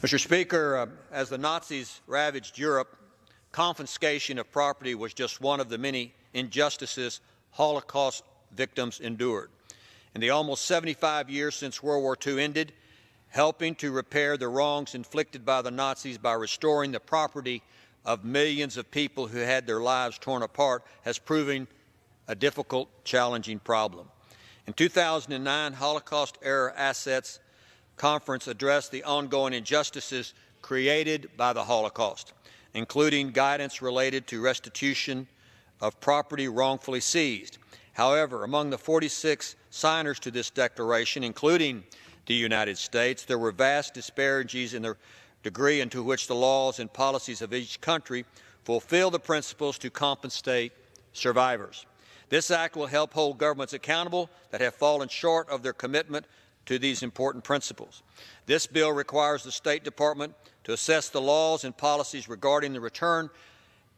Mr. Speaker, as the Nazis ravaged Europe, confiscation of property was just one of the many injustices Holocaust victims endured. In the almost 75 years since World War II ended, helping to repair the wrongs inflicted by the Nazis by restoring the property of millions of people who had their lives torn apart has proven a difficult, challenging problem. In 2009, Holocaust-era Assets Conference addressed the ongoing injustices created by the Holocaust, including guidance related to restitution of property wrongfully seized. However, among the 46 signers to this declaration, including the United States, there were vast disparities in the degree into which the laws and policies of each country fulfill the principles to compensate survivors. This act will help hold governments accountable that have fallen short of their commitment to these important principles. This bill requires the State Department to assess the laws and policies regarding the return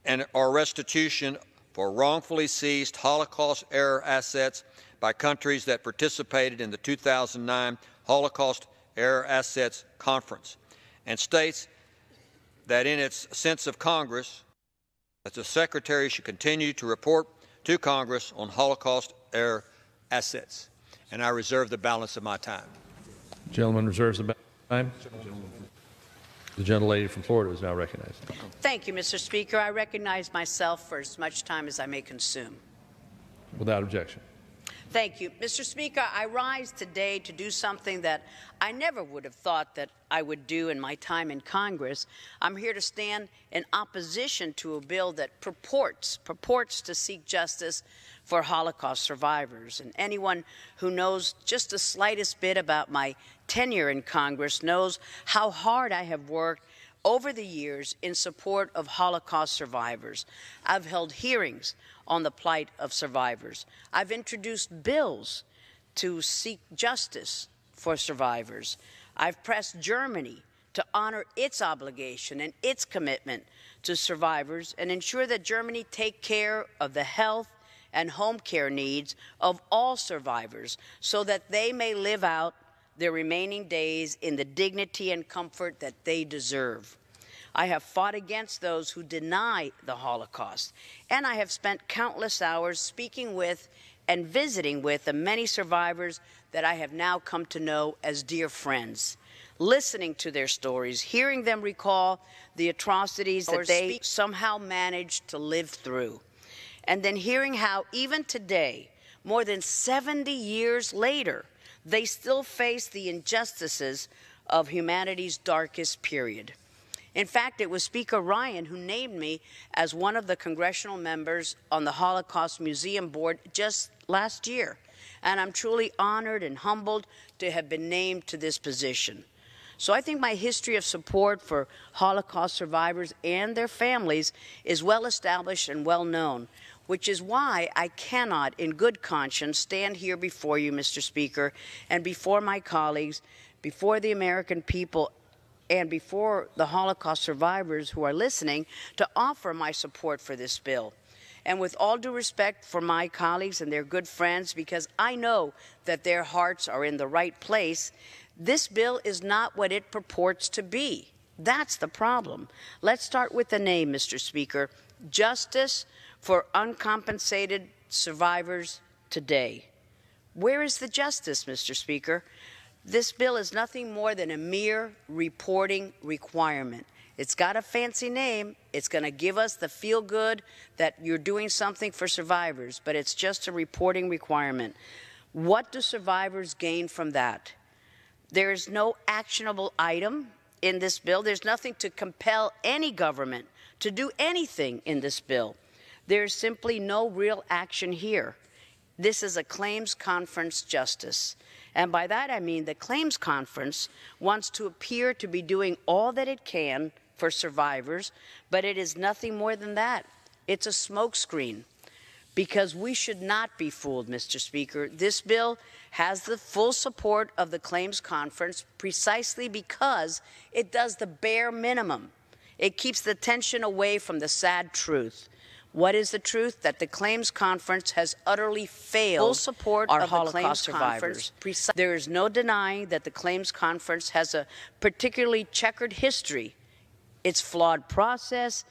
and or restitution for wrongfully seized Holocaust-era assets by countries that participated in the 2009 Holocaust-era Assets Conference, and states that in its sense of Congress, that the Secretary should continue to report to Congress on Holocaust-era assets. And I reserve the balance of my time. The gentleman reserves the balance of time. The gentlelady from Florida is now recognized. Thank you, Mr. Speaker. I recognize myself for as much time as I may consume. Without objection. Thank you. Mr. Speaker, I rise today to do something that I never would have thought that I would do in my time in Congress. I'm here to stand in opposition to a bill that purports to seek justice for Holocaust survivors. And anyone who knows just the slightest bit about my tenure in Congress knows how hard I have worked over the years in support of Holocaust survivors. I've held hearings on the plight of survivors. I've introduced bills to seek justice for survivors. I've pressed Germany to honor its obligation and its commitment to survivors and ensure that Germany take care of the health and home care needs of all survivors so that they may live out their remaining days in the dignity and comfort that they deserve. I have fought against those who deny the Holocaust, and I have spent countless hours speaking with and visiting with the many survivors that I have now come to know as dear friends, listening to their stories, hearing them recall the atrocities that they somehow managed to live through, and then hearing how even today, more than 70 years later, they still face the injustices of humanity's darkest period. In fact, it was Speaker Ryan who named me as one of the congressional members on the Holocaust Museum Board just last year, and I'm truly honored and humbled to have been named to this position. So I think my history of support for Holocaust survivors and their families is well established and well known, which is why I cannot, in good conscience, stand here before you, Mr. Speaker, and before my colleagues, before the American people, and before the Holocaust survivors who are listening, to offer my support for this bill. And with all due respect for my colleagues and their good friends, because I know that their hearts are in the right place, this bill is not what it purports to be. That's the problem. Let's start with the name, Mr. Speaker. Justice for uncompensated survivors today. Where is the justice, Mr. Speaker? This bill is nothing more than a mere reporting requirement. It's got a fancy name. It's going to give us the feel-good that you're doing something for survivors, but it's just a reporting requirement. What do survivors gain from that? There is no actionable item in this bill. There's nothing to compel any government to do anything in this bill. There's simply no real action here. This is a claims conference justice. And by that I mean the claims conference wants to appear to be doing all that it can for survivors, but it is nothing more than that. It's a smokescreen. Because we should not be fooled, Mr. Speaker. This bill has the full support of the claims conference precisely because it does the bare minimum. It keeps the tension away from the sad truth. What is the truth? That the Claims Conference has utterly failed full support of Holocaust survivors. There is no denying that the Claims Conference has a particularly checkered history. Its flawed process,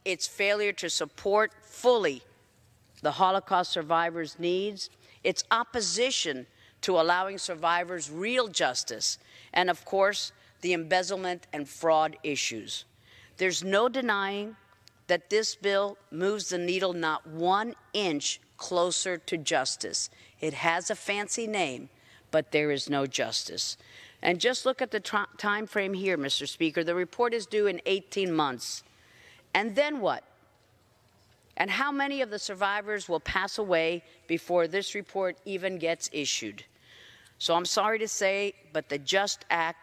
its failure to support fully the Holocaust survivors' needs, its opposition to allowing survivors real justice, and of course, the embezzlement and fraud issues. There's no denying that this bill moves the needle not 1 inch closer to justice. It has a fancy name, but there is no justice. And just look at the time frame here, Mr. Speaker. The report is due in 18 months. And then what? And how many of the survivors will pass away before this report even gets issued? So I'm sorry to say, but the JUST Act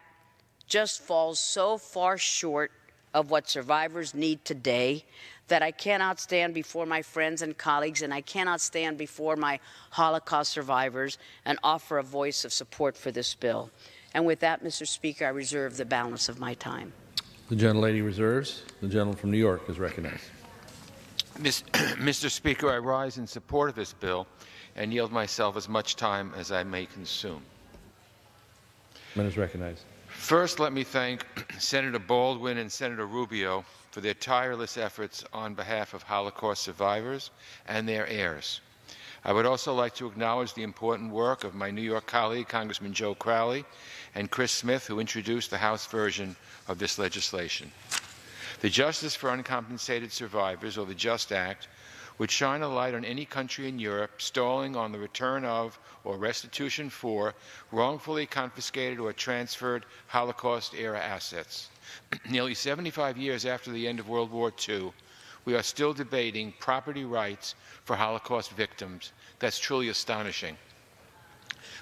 just falls so far short of what survivors need today that I cannot stand before my friends and colleagues, and I cannot stand before my Holocaust survivors and offer a voice of support for this bill. And with that, Mr. Speaker, I reserve the balance of my time. The gentlelady reserves. The gentleman from New York is recognized. Mr. Speaker, I rise in support of this bill and yield myself as much time as I may consume. The man is recognized. First, let me thank Senator Baldwin and Senator Rubio for their tireless efforts on behalf of Holocaust survivors and their heirs. I would also like to acknowledge the important work of my New York colleague, Congressman Joe Crowley, and Chris Smith, who introduced the House version of this legislation. The Justice for Uncompensated Survivors, or the JUST Act, would shine a light on any country in Europe stalling on the return of or restitution for wrongfully confiscated or transferred Holocaust-era assets. Nearly 75 years after the end of World War II, we are still debating property rights for Holocaust victims. That's truly astonishing.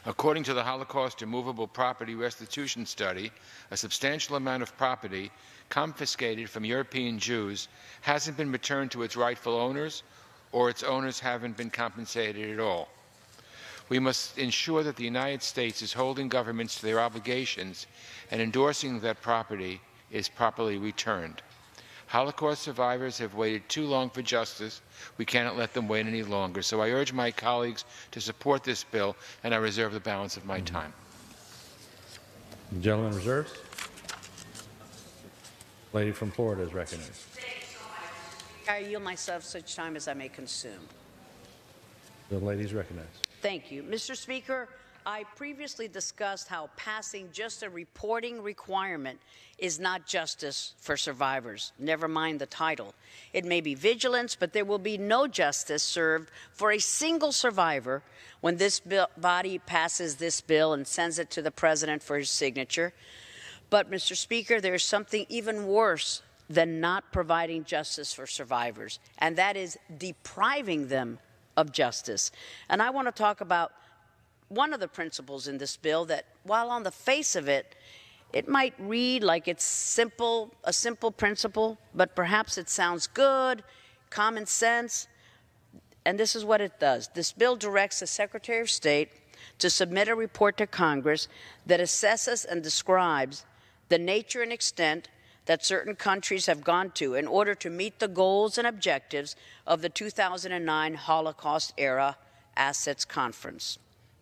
According to the Holocaust Immovable Property Restitution Study, a substantial amount of property confiscated from European Jews hasn't been returned to its rightful owners, or its owners haven't been compensated at all. We must ensure that the United States is holding governments to their obligations and endorsing that property is properly returned. Holocaust survivors have waited too long for justice. We cannot let them wait any longer. So I urge my colleagues to support this bill, and I reserve the balance of my time. The gentleman reserves. Lady from Florida is recognized. I yield myself such time as I may consume. The lady is recognized. Thank you. Mr. Speaker, I previously discussed how passing just a reporting requirement is not justice for survivors. Never mind the title. It may be vigilance, but there will be no justice served for a single survivor when this body passes this bill and sends it to the President for his signature. But, Mr. Speaker, there's something even worse than not providing justice for survivors, and that is depriving them of justice. And I want to talk about one of the principles in this bill that, while on the face of it, it might read like it's a simple principle, but perhaps it sounds good, common sense, and this is what it does. This bill directs the Secretary of State to submit a report to Congress that assesses and describes the nature and extent that certain countries have gone to in order to meet the goals and objectives of the 2009 Holocaust-era Assets Conference.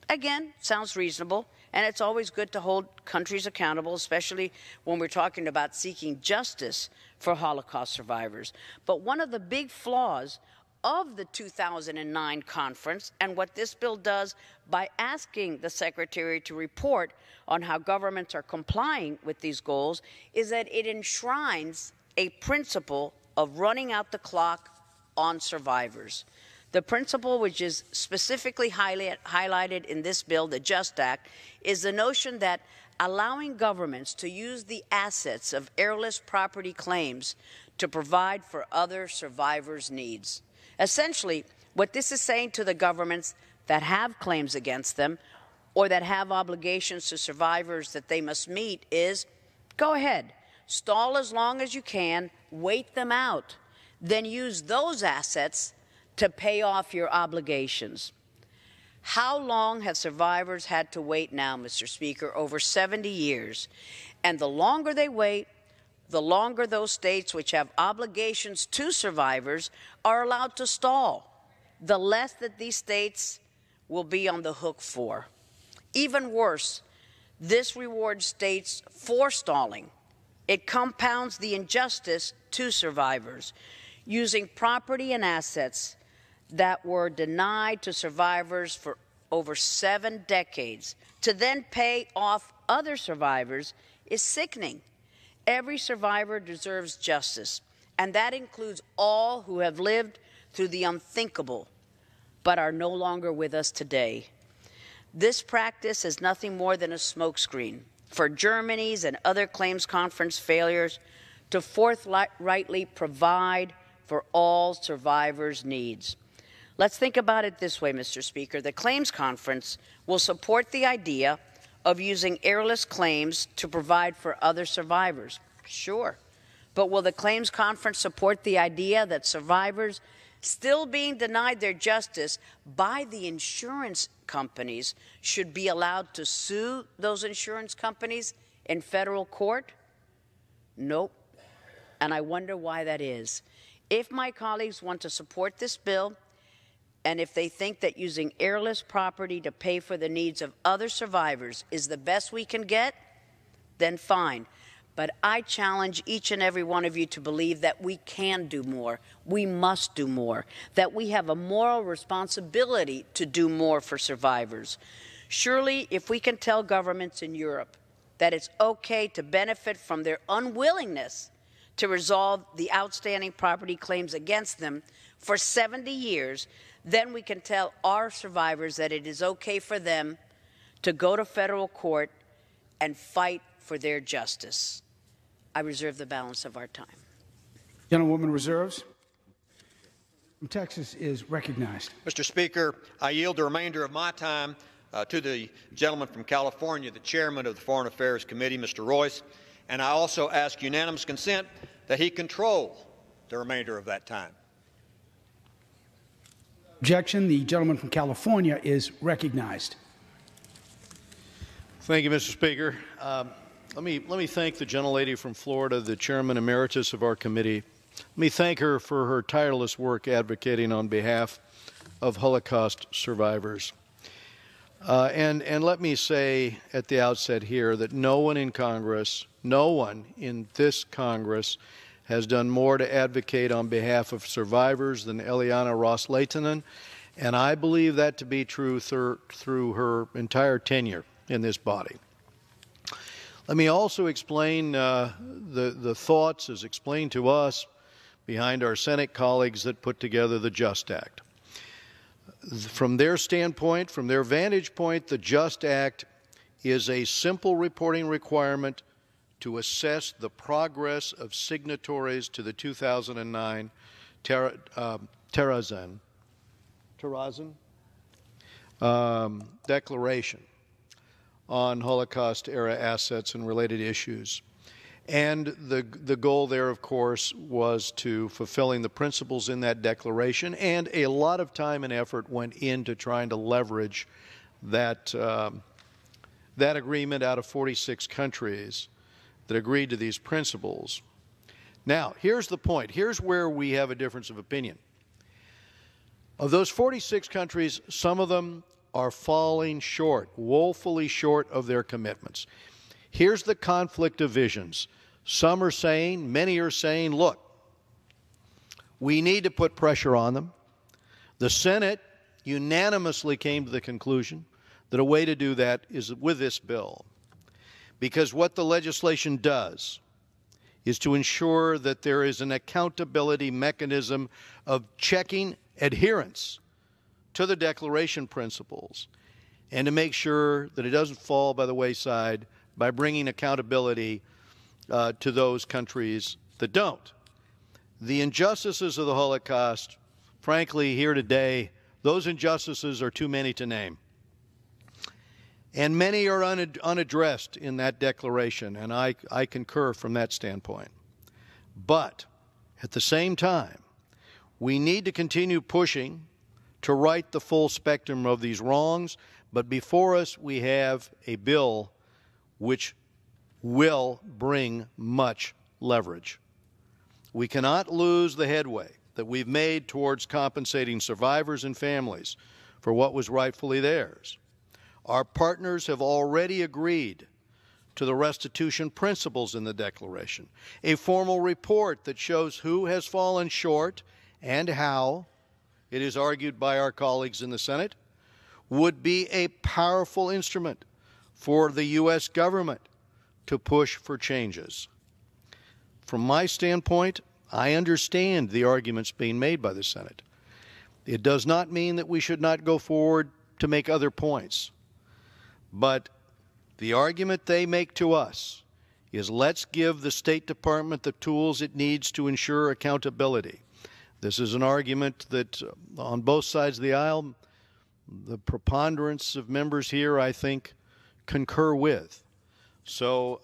Again, sounds reasonable, and it's always good to hold countries accountable, especially when we're talking about seeking justice for Holocaust survivors. But one of the big flaws of the 2009 conference, and what this bill does by asking the Secretary to report on how governments are complying with these goals, is that it enshrines a principle of running out the clock on survivors. The principle, which is specifically highlighted in this bill, the JUST Act, is the notion that allowing governments to use the assets of heirless property claims to provide for other survivors' needs. Essentially, what this is saying to the governments that have claims against them or that have obligations to survivors that they must meet is, go ahead, stall as long as you can, wait them out, then use those assets to pay off your obligations. How long have survivors had to wait now, Mr. Speaker? Over 70 years. And the longer they wait, the longer those states which have obligations to survivors are allowed to stall, the less that these states will be on the hook for. Even worse, this rewards states for stalling. It compounds the injustice to survivors, using property and assets that were denied to survivors for over 7 decades to then pay off other survivors is sickening. Every survivor deserves justice, and that includes all who have lived through the unthinkable but are no longer with us today. This practice is nothing more than a smokescreen for Germany's and other claims conference failures to forthrightly provide for all survivors' needs. Let's think about it this way, Mr. Speaker. The Claims Conference will support the idea of using airless claims to provide for other survivors. Sure. But will the Claims Conference support the idea that survivors still being denied their justice by the insurance companies should be allowed to sue those insurance companies in federal court? Nope. And I wonder why that is. If my colleagues want to support this bill, and if they think that using airless property to pay for the needs of other survivors is the best we can get, then fine. But I challenge each and every one of you to believe that we can do more, we must do more, that we have a moral responsibility to do more for survivors. Surely, if we can tell governments in Europe that it's okay to benefit from their unwillingness to resolve the outstanding property claims against them for 70 years, then we can tell our survivors that it is okay for them to go to federal court and fight for their justice. I reserve the balance of our time. Gentlewoman reserves. From Texas is recognized. Mr. Speaker, I yield the remainder of my time to the gentleman from California, the chairman of the Foreign Affairs Committee, Mr. Royce, and I also ask unanimous consent that he control the remainder of that time. Objection. The gentleman from California is recognized. Thank you, Mr. Speaker. Let me thank the gentlelady from Florida, the chairman emeritus of our committee. Let me thank her for her tireless work advocating on behalf of Holocaust survivors. And let me say at the outset here that no one in Congress, no one in this Congress has done more to advocate on behalf of survivors than Eliana Ross-Lehtinen, and I believe that to be true through her entire tenure in this body. Let me also explain the thoughts as explained to us behind our Senate colleagues that put together the JUST Act. From their standpoint, from their vantage point, the JUST Act is a simple reporting requirement to assess the progress of signatories to the 2009 Terrorism Declaration on Holocaust-era assets and related issues. And the goal there, of course, was to fulfilling the principles in that declaration, and a lot of time and effort went into trying to leverage that, that agreement out of 46 countries that agreed to these principles. Now, here's the point. Here's where we have a difference of opinion. Of those 46 countries, some of them are falling short, woefully short of their commitments. Here's the conflict of visions. Some are saying, many are saying, look, we need to put pressure on them. The Senate unanimously came to the conclusion that a way to do that is with this bill. Because what the legislation does is to ensure that there is an accountability mechanism of checking adherence to the declaration principles and to make sure that it doesn't fall by the wayside by bringing accountability to those countries that don't. The injustices of the Holocaust, frankly, here today, those injustices are too many to name. And many are unaddressed in that declaration, and I concur from that standpoint. But at the same time, we need to continue pushing to right the full spectrum of these wrongs, but before us we have a bill which will bring much leverage. We cannot lose the headway that we've made towards compensating survivors and families for what was rightfully theirs. Our partners have already agreed to the restitution principles in the Declaration, a formal report that shows who has fallen short and how, it is argued by our colleagues in the Senate, would be a powerful instrument for the U.S. government to push for changes. From my standpoint, I understand the arguments being made by the Senate. It does not mean that we should not go forward to make other points. But the argument they make to us is, let's give the State Department the tools it needs to ensure accountability. This is an argument that on both sides of the aisle, the preponderance of members here, I think, concur with. So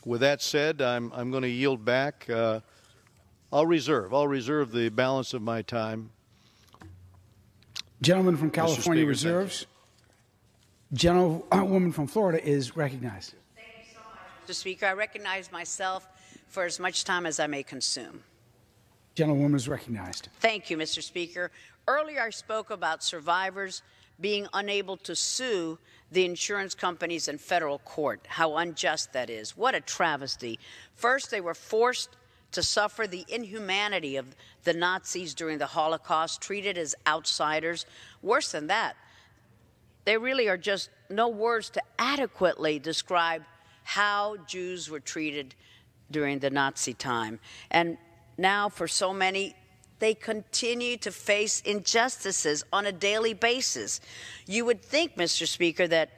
with that said, I'm going to yield back. I'll reserve the balance of my time. Gentleman from California Speaker, reserves. Gentlewoman from Florida is recognized. Thank you so much, Mr. Speaker. I recognize myself for as much time as I may consume. Gentlewoman is recognized. Thank you, Mr. Speaker. Earlier I spoke about survivors being unable to sue the insurance companies in federal court. How unjust that is. What a travesty. First, they were forced to suffer the inhumanity of the Nazis during the Holocaust, treated as outsiders. Worse than that, there really are just no words to adequately describe how Jews were treated during the Nazi time. And now, for so many, they continue to face injustices on a daily basis. You would think, Mr. Speaker, that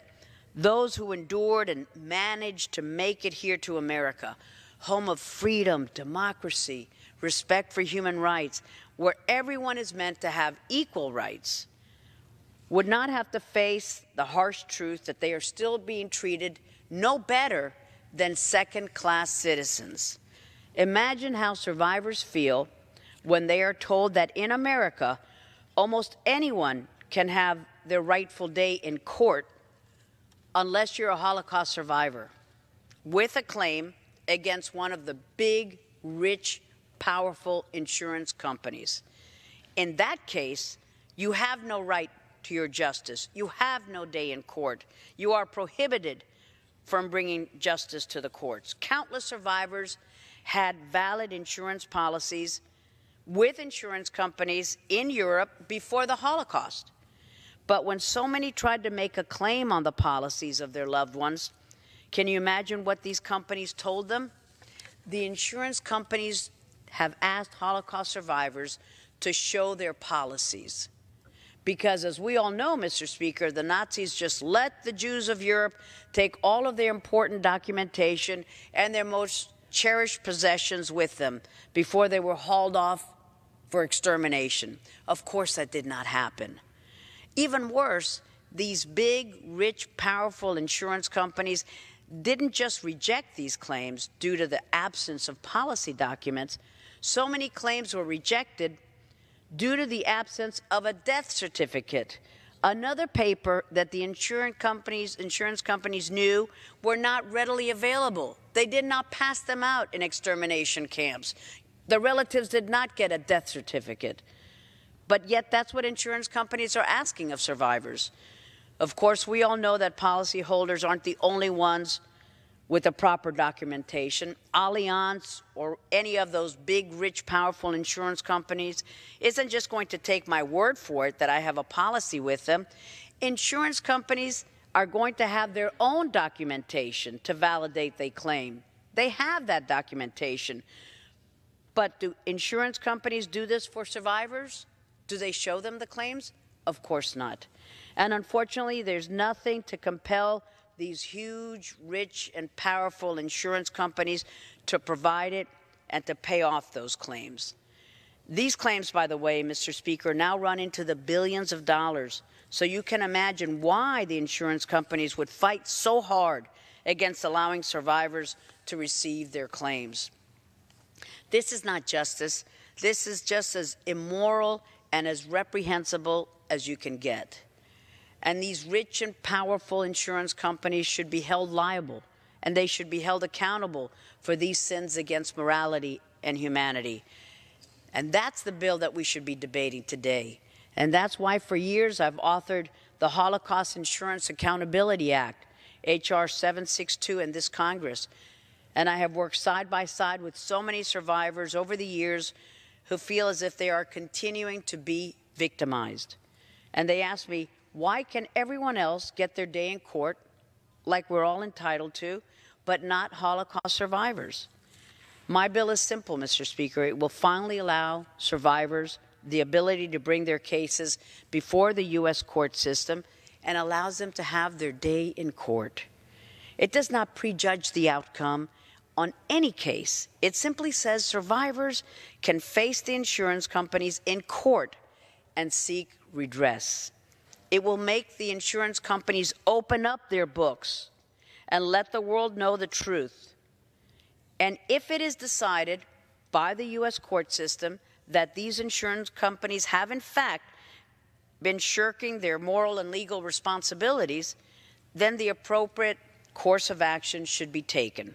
those who endured and managed to make it here to America, home of freedom, democracy, respect for human rights, where everyone is meant to have equal rights, would not have to face the harsh truth that they are still being treated no better than second-class citizens. Imagine how survivors feel when they are told that in America, almost anyone can have their rightful day in court unless you're a Holocaust survivor with a claim against one of the big, rich, powerful insurance companies. In that case, you have no right to your justice. You have no day in court. You are prohibited from bringing justice to the courts. Countless survivors had valid insurance policies with insurance companies in Europe before the Holocaust. But when so many tried to make a claim on the policies of their loved ones, can you imagine what these companies told them? The insurance companies have asked Holocaust survivors to show their policies. Because as we all know, Mr. Speaker, the Nazis just let the Jews of Europe take all of their important documentation and their most cherished possessions with them before they were hauled off for extermination. Of course, that did not happen. Even worse, these big, rich, powerful insurance companies didn't just reject these claims due to the absence of policy documents. So many claims were rejected due to the absence of a death certificate, another paper that the insurance companies knew were not readily available. They did not pass them out in extermination camps. The relatives did not get a death certificate. But yet that's what insurance companies are asking of survivors. Of course, we all know that policyholders aren't the only ones with the proper documentation. Allianz or any of those big, rich, powerful insurance companies isn't just going to take my word for it that I have a policy with them. Insurance companies are going to have their own documentation to validate they claim. They have that documentation. But do insurance companies do this for survivors? Do they show them the claims? Of course not. And unfortunately, there's nothing to compel these huge, rich, and powerful insurance companies to provide it and to pay off those claims. These claims, by the way, Mr. Speaker, now run into the billions of dollars. So you can imagine why the insurance companies would fight so hard against allowing survivors to receive their claims. This is not justice. This is just as immoral and as reprehensible as you can get. And these rich and powerful insurance companies should be held liable and they should be held accountable for these sins against morality and humanity. And that's the bill that we should be debating today. And that's why for years I've authored the Holocaust Insurance Accountability Act, H.R. 762, in this Congress. And I have worked side by side with so many survivors over the years who feel as if they are continuing to be victimized. And they ask me, why can everyone else get their day in court, like we're all entitled to, but not Holocaust survivors? My bill is simple, Mr. Speaker. It will finally allow survivors the ability to bring their cases before the U.S. court system and allows them to have their day in court. It does not prejudge the outcome on any case. It simply says survivors can face the insurance companies in court and seek redress. It will make the insurance companies open up their books and let the world know the truth. And if it is decided by the U.S. court system that these insurance companies have in fact been shirking their moral and legal responsibilities, then the appropriate course of action should be taken.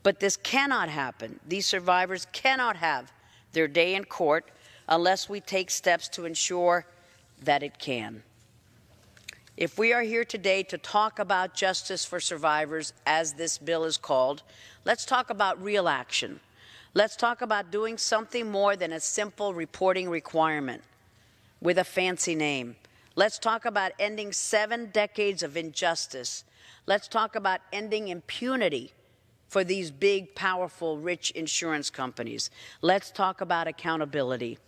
But this cannot happen. These survivors cannot have their day in court unless we take steps to ensure that it can. If we are here today to talk about justice for survivors, as this bill is called, let's talk about real action. Let's talk about doing something more than a simple reporting requirement with a fancy name. Let's talk about ending 7 decades of injustice. Let's talk about ending impunity for these big, powerful, rich insurance companies. Let's talk about accountability.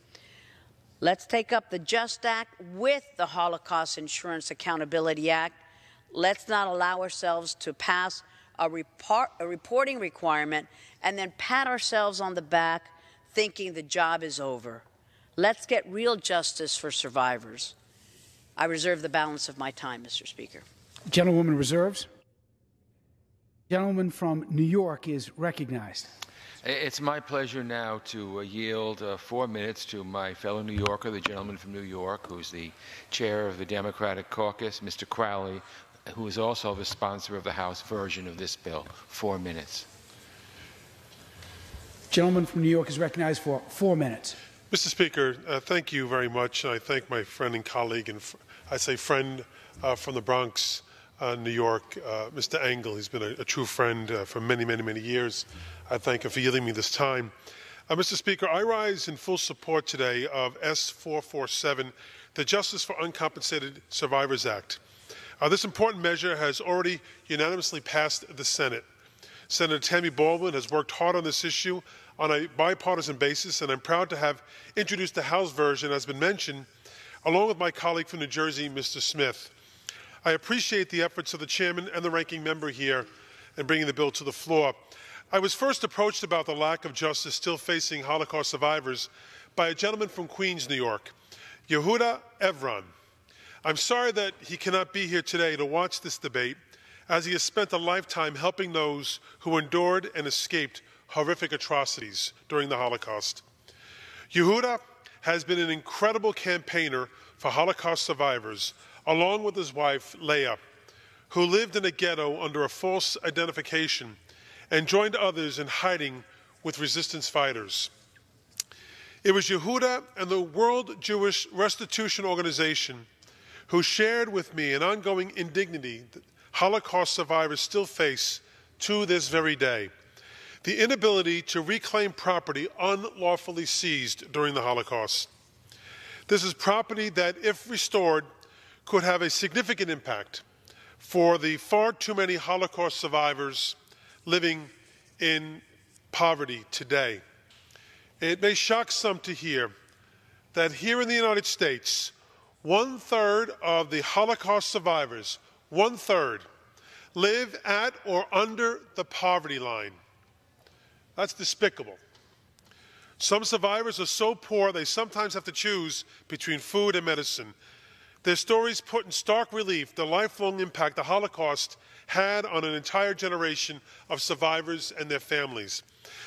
Let's take up the JUST Act with the Holocaust Insurance Accountability Act. Let's not allow ourselves to pass a reporting requirement and then pat ourselves on the back thinking the job is over. Let's get real justice for survivors. I reserve the balance of my time, Mr. Speaker. Gentlewoman reserves. Gentleman from New York is recognized. It's my pleasure now to yield 4 minutes to my fellow New Yorker, the gentleman from New York, who's the chair of the Democratic caucus, Mr. Crowley, who is also the sponsor of the House version of this bill. 4 minutes. Gentleman from New York is recognized for 4 minutes. Mr. Speaker, thank you very much. I thank my friend and colleague, and I say friend from the Bronx, New York, Mr. Engel. He's been a true friend for many, many, many years. I thank him for yielding me this time. Mr. Speaker, I rise in full support today of S447, the Justice for Uncompensated Survivors Act. This important measure has already unanimously passed the Senate. Senator Tammy Baldwin has worked hard on this issue on a bipartisan basis, and I'm proud to have introduced the House version, as has been mentioned, along with my colleague from New Jersey, Mr. Smith. I appreciate the efforts of the chairman and the ranking member here in bringing the bill to the floor. I was first approached about the lack of justice still facing Holocaust survivors by a gentleman from Queens, New York, Yehuda Evron. I'm sorry that he cannot be here today to watch this debate, as he has spent a lifetime helping those who endured and escaped horrific atrocities during the Holocaust. Yehuda has been an incredible campaigner for Holocaust survivors, along with his wife, Leah, who lived in a ghetto under a false identification and joined others in hiding with resistance fighters. It was Yehuda and the World Jewish Restitution Organization who shared with me an ongoing indignity that Holocaust survivors still face to this very day: the inability to reclaim property unlawfully seized during the Holocaust. This is property that, if restored, could have a significant impact for the far too many Holocaust survivors living in poverty today. It may shock some to hear that here in the United States, 1/3 of the Holocaust survivors, 1/3, live at or under the poverty line. That's despicable. Some survivors are so poor they sometimes have to choose between food and medicine. Their stories put in stark relief the lifelong impact the Holocaust had on an entire generation of survivors and their families.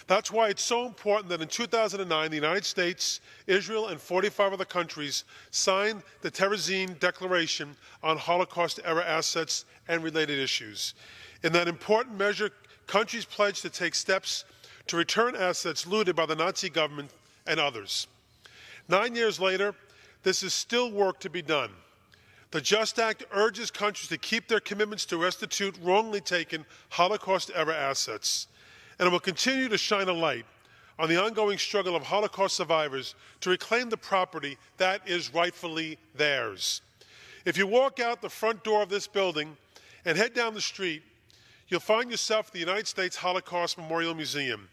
That's why it's so important that in 2009, the United States, Israel, and 45 other countries signed the Terezin Declaration on Holocaust-era assets and related issues. In that important measure, countries pledged to take steps to return assets looted by the Nazi government and others. 9 years later, this is still work to be done. The JUST Act urges countries to keep their commitments to restitute wrongly taken Holocaust-era assets, and it will continue to shine a light on the ongoing struggle of Holocaust survivors to reclaim the property that is rightfully theirs. If you walk out the front door of this building and head down the street, you'll find yourself at the United States Holocaust Memorial Museum.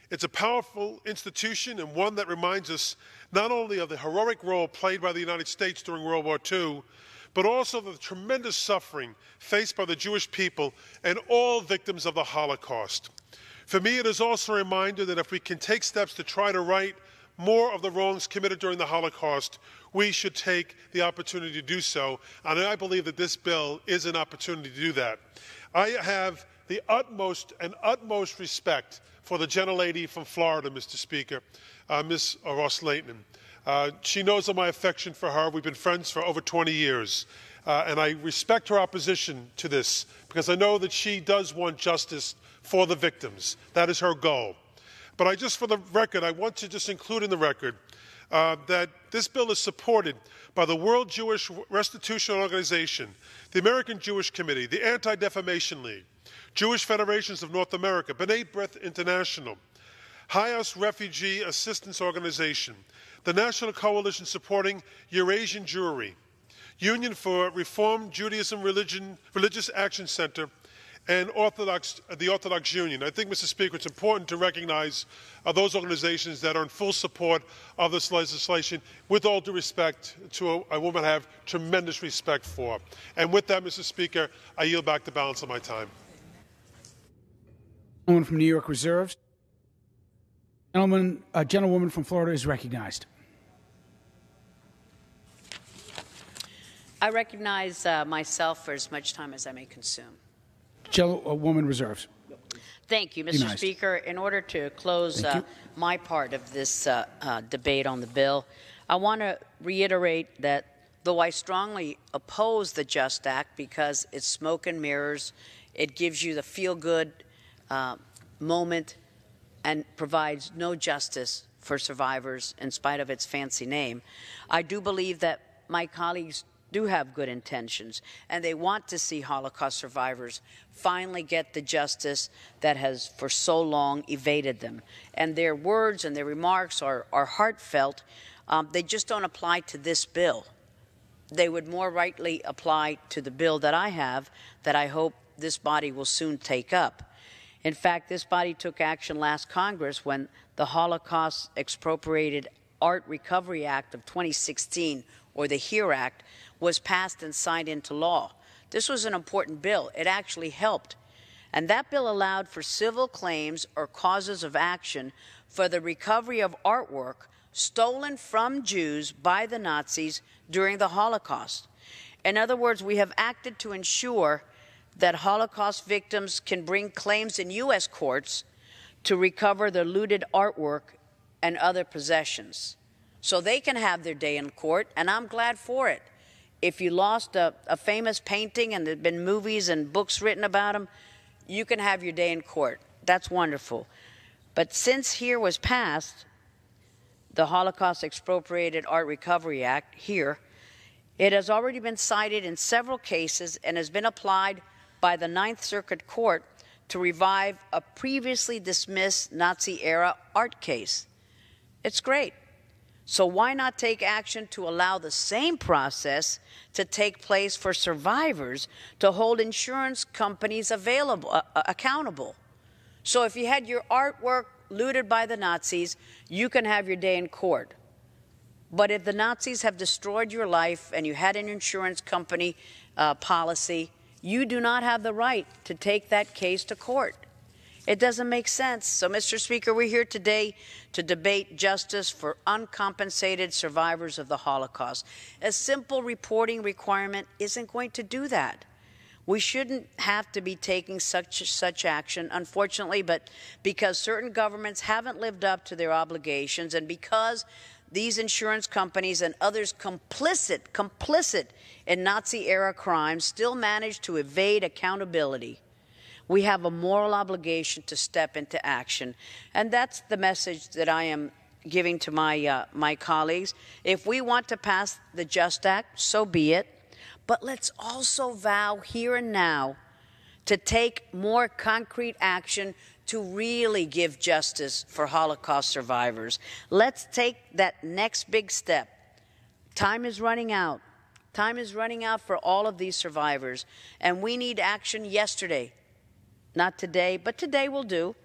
It's a powerful institution and one that reminds us not only of the heroic role played by the United States during World War II, but also the tremendous suffering faced by the Jewish people and all victims of the Holocaust. For me, it is also a reminder that if we can take steps to try to right more of the wrongs committed during the Holocaust, we should take the opportunity to do so, and I believe that this bill is an opportunity to do that. I have the utmost respect for the gentlelady from Florida, Mr. Speaker, Ms. Ross-Leighton. She knows of my affection for her. We've been friends for over 20 years. And I respect her opposition to this because I know that she does want justice for the victims. That is her goal. But for the record, I want to just include in the record that this bill is supported by the World Jewish Restitution Organization, the American Jewish Committee, the Anti-Defamation League, Jewish Federations of North America, B'nai B'rith International, Hayas Refugee Assistance Organization, the National Coalition Supporting Eurasian Jewry, Union for Reform Judaism Religious Action Center, and the Orthodox Union. I think, Mr. Speaker, it's important to recognize those organizations that are in full support of this legislation, with all due respect to a woman I have tremendous respect for. And with that, Mr. Speaker, I yield back the balance of my time. Gentleman from New York reserves. Gentlewoman from Florida is recognized. I recognize myself for as much time as I may consume. Gentlewoman reserves. Thank you, Mr. Speaker. In order to close my part of this debate on the bill, I want to reiterate that though I strongly oppose the JUST Act because it's smoke and mirrors, it gives you the feel-good moment and provides no justice for survivors in spite of its fancy name, I do believe that my colleagues do have good intentions, and they want to see Holocaust survivors finally get the justice that has for so long evaded them. And their words and their remarks are heartfelt. They just don't apply to this bill. They would more rightly apply to the bill that I have, that I hope this body will soon take up. In fact, this body took action last Congress when the Holocaust Expropriated Art Recovery Act of 2016, or the HERE Act, was passed and signed into law. This was an important bill. It actually helped. And that bill allowed for civil claims or causes of action for the recovery of artwork stolen from Jews by the Nazis during the Holocaust. In other words, we have acted to ensure that Holocaust victims can bring claims in U.S. courts to recover their looted artwork and other possessions. So they can have their day in court, and I'm glad for it. If you lost a famous painting and there have been movies and books written about them, you can have your day in court. That's wonderful. But since HERE was passed, the Holocaust Expropriated Art Recovery Act, HERE, it has already been cited in several cases and has been applied by the Ninth Circuit Court to revive a previously dismissed Nazi-era art case. It's great. So why not take action to allow the same process to take place for survivors to hold insurance companies accountable? So if you had your artwork looted by the Nazis, you can have your day in court. But if the Nazis have destroyed your life and you had an insurance company policy, you do not have the right to take that case to court. It doesn't make sense. So, Mr. Speaker, we're here today to debate justice for uncompensated survivors of the Holocaust. A simple reporting requirement isn't going to do that. We shouldn't have to be taking such action, unfortunately, but because certain governments haven't lived up to their obligations and because these insurance companies and others complicit in Nazi-era crimes still manage to evade accountability. We have a moral obligation to step into action. And that's the message that I am giving to my colleagues. If we want to pass the JUST Act, so be it. But let's also vow here and now to take more concrete action to really give justice for Holocaust survivors. Let's take that next big step. Time is running out. Time is running out for all of these survivors, and we need action yesterday. Not today, but today will do.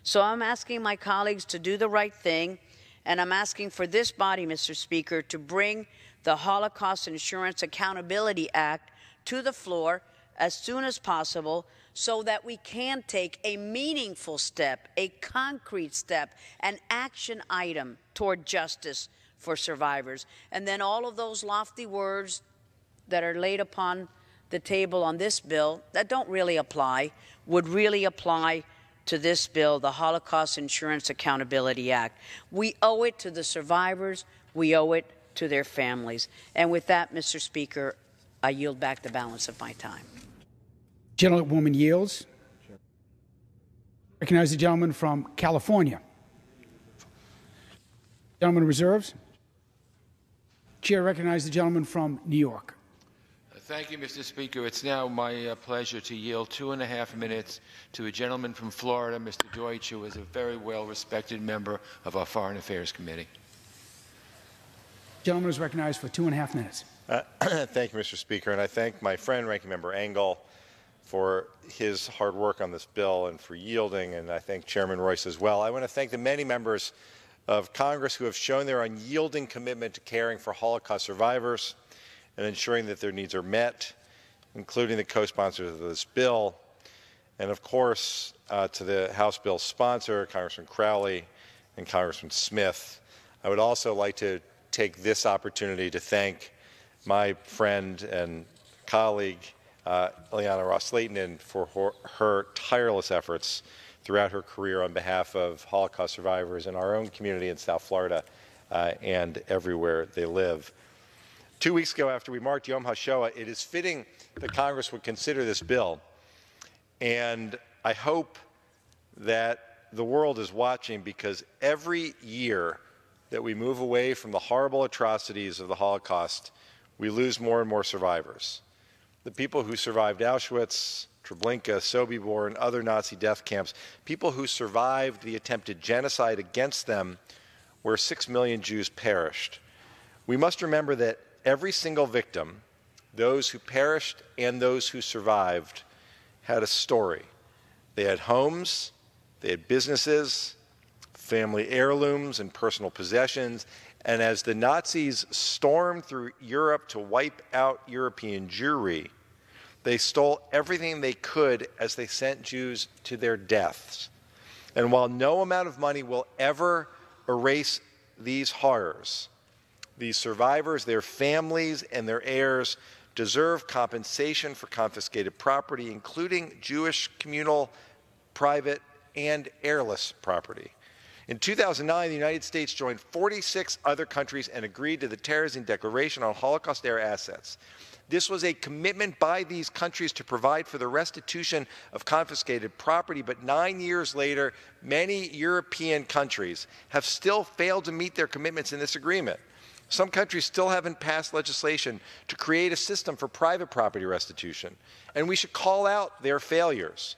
So I'm asking my colleagues to do the right thing, and I'm asking for this body, Mr. Speaker, to bring the Holocaust Insurance Accountability Act to the floor as soon as possible so that we can take a meaningful step, a concrete step, an action item toward justice for survivors. And then all of those lofty words that are laid upon the table on this bill that don't really apply would really apply to this bill, the Holocaust Insurance Accountability Act. We owe it to the survivors. We owe it to their families. And with that, Mr. Speaker, I yield back the balance of my time. Gentlewoman yields. Recognize the gentleman from California. Gentleman reserves. Chair recognizes the gentleman from New York. Thank you, Mr. Speaker. It's now my pleasure to yield 2.5 minutes to a gentleman from Florida, Mr. Deutsch, who is a very well-respected member of our Foreign Affairs Committee. Gentleman is recognized for 2.5 minutes. Thank you, Mr. Speaker, and I thank my friend, Ranking Member Engel, for his hard work on this bill and for yielding, and I thank Chairman Royce as well. I want to thank the many members of Congress who have shown their unyielding commitment to caring for Holocaust survivors and ensuring that their needs are met, including the co-sponsors of this bill, and of course to the House bill sponsor, Congressman Crowley and Congressman Smith. I would also like to take this opportunity to thank my friend and colleague, Ileana Ross-Lehtinen, for her tireless efforts throughout her career on behalf of Holocaust survivors in our own community in South Florida and everywhere they live. 2 weeks ago, after we marked Yom HaShoah, it is fitting that Congress would consider this bill, and I hope that the world is watching, because every year that we move away from the horrible atrocities of the Holocaust, we lose more and more survivors. The people who survived Auschwitz, Treblinka, Sobibor, and other Nazi death camps, people who survived the attempted genocide against them, where 6 million Jews perished. We must remember that every single victim, those who perished and those who survived, had a story. They had homes, they had businesses, family heirlooms and personal possessions, and as the Nazis stormed through Europe to wipe out European Jewry, they stole everything they could as they sent Jews to their deaths. And while no amount of money will ever erase these horrors, these survivors, their families, and their heirs deserve compensation for confiscated property, including Jewish communal, private, and heirless property. In 2009, the United States joined 46 other countries and agreed to the Terrorism Declaration on Holocaust-era assets. This was a commitment by these countries to provide for the restitution of confiscated property, but 9 years later, many European countries have still failed to meet their commitments in this agreement. Some countries still haven't passed legislation to create a system for private property restitution, and we should call out their failures.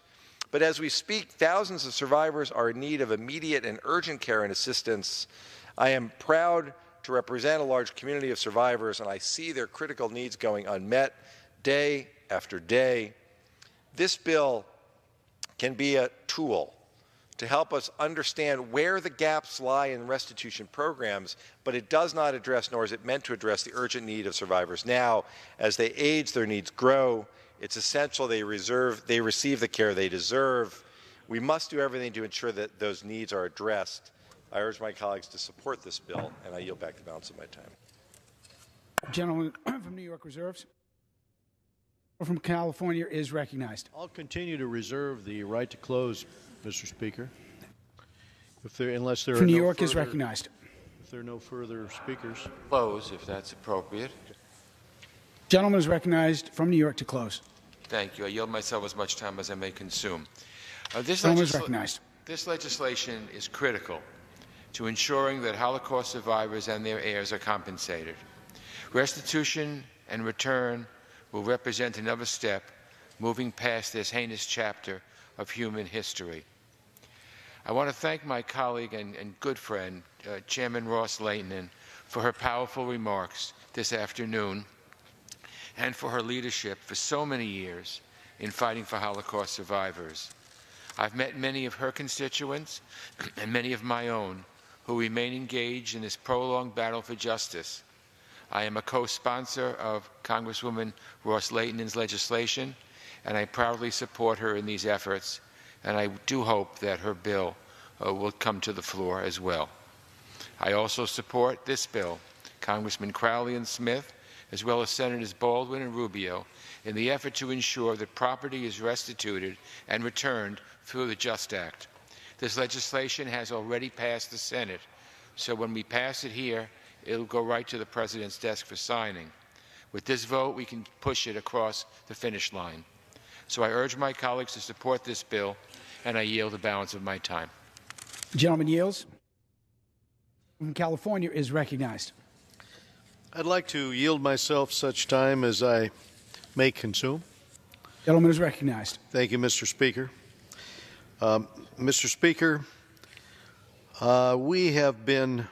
But as we speak, thousands of survivors are in need of immediate and urgent care and assistance. I am proud to represent a large community of survivors, and I see their critical needs going unmet day after day. This bill can be a tool to help us understand where the gaps lie in restitution programs, but it does not address, nor is it meant to address, the urgent need of survivors now. As they age, their needs grow. It's essential they receive the care they deserve. We must do everything to ensure that those needs are addressed. I urge my colleagues to support this bill, and I yield back the balance of my time. Gentleman from New York reserves. From California is recognized. I'll continue to reserve the right to close, Mr. Speaker. Unless there are from New no York further, is recognized. If there are no further speakers. Close, if that's appropriate. Gentleman is recognized from New York to close. Thank you. I yield myself as much time as I may consume. This legislation is critical to ensuring that Holocaust survivors and their heirs are compensated. Restitution and return will represent another step moving past this heinous chapter of human history. I want to thank my colleague and good friend, Chairman Ross Leighton, for her powerful remarks this afternoon and for her leadership for so many years in fighting for Holocaust survivors. I've met many of her constituents and many of my own who remain engaged in this prolonged battle for justice. I am a co-sponsor of Congresswoman Ross Leighton's legislation, and I proudly support her in these efforts, and I do hope that her bill will come to the floor as well. I also support this bill, Congressman Crowley and Smith, as well as Senators Baldwin and Rubio, in the effort to ensure that property is restituted and returned through the JUST Act. This legislation has already passed the Senate, so when we pass it here, it'll go right to the President's desk for signing. With this vote, we can push it across the finish line. So I urge my colleagues to support this bill, and I yield the balance of my time. The gentleman yields. From California is recognized. I'd like to yield myself such time as I may consume. Gentleman is recognized. Thank you, Mr. Speaker. Mr. Speaker, we have been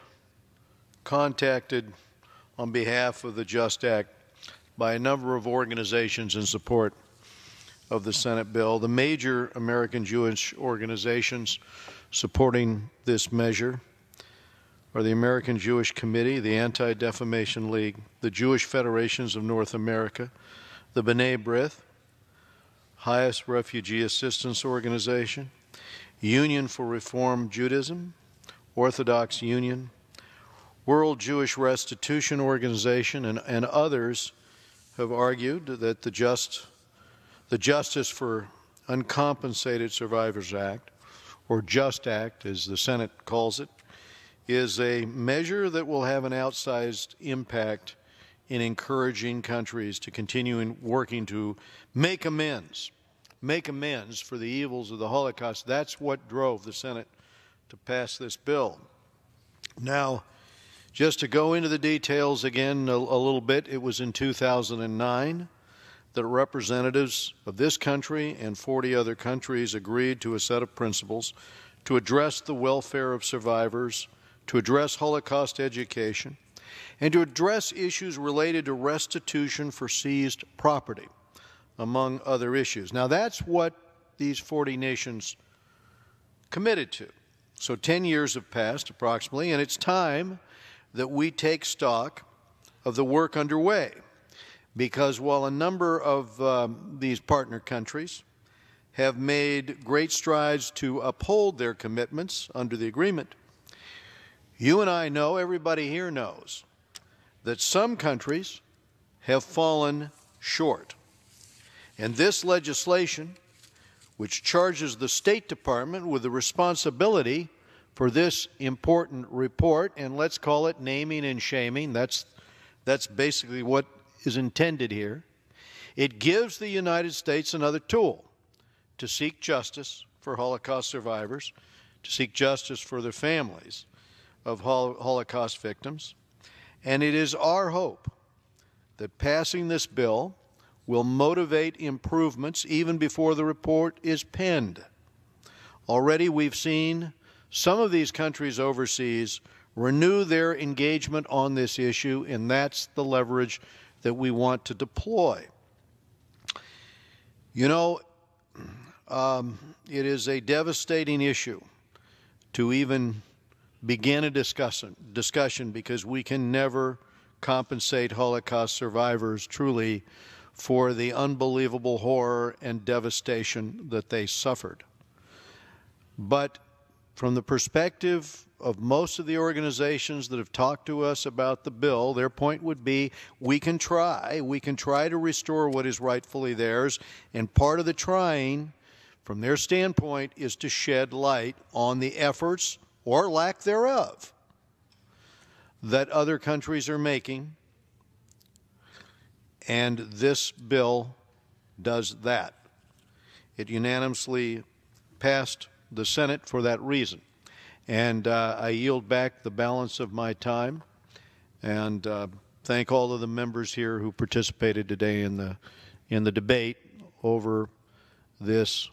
contacted on behalf of the JUST Act by a number of organizations in support of the Senate bill. The major American Jewish organizations supporting this measure are the American Jewish Committee, the Anti-Defamation League, the Jewish Federations of North America, the B'nai B'rith, Highest Refugee Assistance Organization, Union for Reform Judaism, Orthodox Union, World Jewish Restitution Organization, and others have argued that the Justice for Uncompensated Survivors Act, or JUST Act as the Senate calls it, is a measure that will have an outsized impact in encouraging countries to continue working to make amends for the evils of the Holocaust. That's what drove the Senate to pass this bill. Now, just to go into the details again a little bit, it was in 2009 that representatives of this country and 40 other countries agreed to a set of principles to address the welfare of survivors, to address Holocaust education, and to address issues related to restitution for seized property, among other issues. Now, that's what these 40 nations committed to. So 10 years have passed, approximately, and it's time that we take stock of the work underway. Because while a number of these partner countries have made great strides to uphold their commitments under the agreement, you and I know, everybody here knows, that some countries have fallen short. And this legislation, which charges the State Department with the responsibility for this important report, and let's call it naming and shaming, that's basically what is intended here, it gives the United States another tool to seek justice for Holocaust survivors, to seek justice for their families of Holocaust victims. And it is our hope that passing this bill will motivate improvements even before the report is penned. Already we've seen some of these countries overseas renew their engagement on this issue, and that's the leverage that we want to deploy. You know, it is a devastating issue to even begin a discussion because we can never compensate Holocaust survivors truly for the unbelievable horror and devastation that they suffered. But from the perspective of most of the organizations that have talked to us about the bill, their point would be we can try to restore what is rightfully theirs, and part of the trying from their standpoint is to shed light on the efforts or lack thereof that other countries are making. And this bill does that. It unanimously passed the Senate for that reason. And I yield back the balance of my time and thank all of the members here who participated today in the debate over this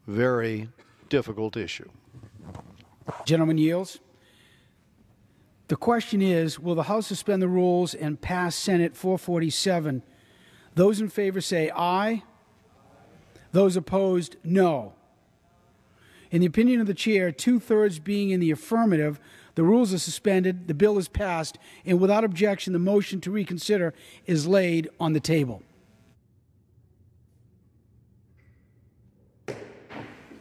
very difficult issue. Gentleman yields. The question is, will the House suspend the rules and pass Senate 447? Those in favor say aye. Those opposed, no. In the opinion of the chair, 2/3 being in the affirmative, the rules are suspended, the bill is passed, and without objection, the motion to reconsider is laid on the table.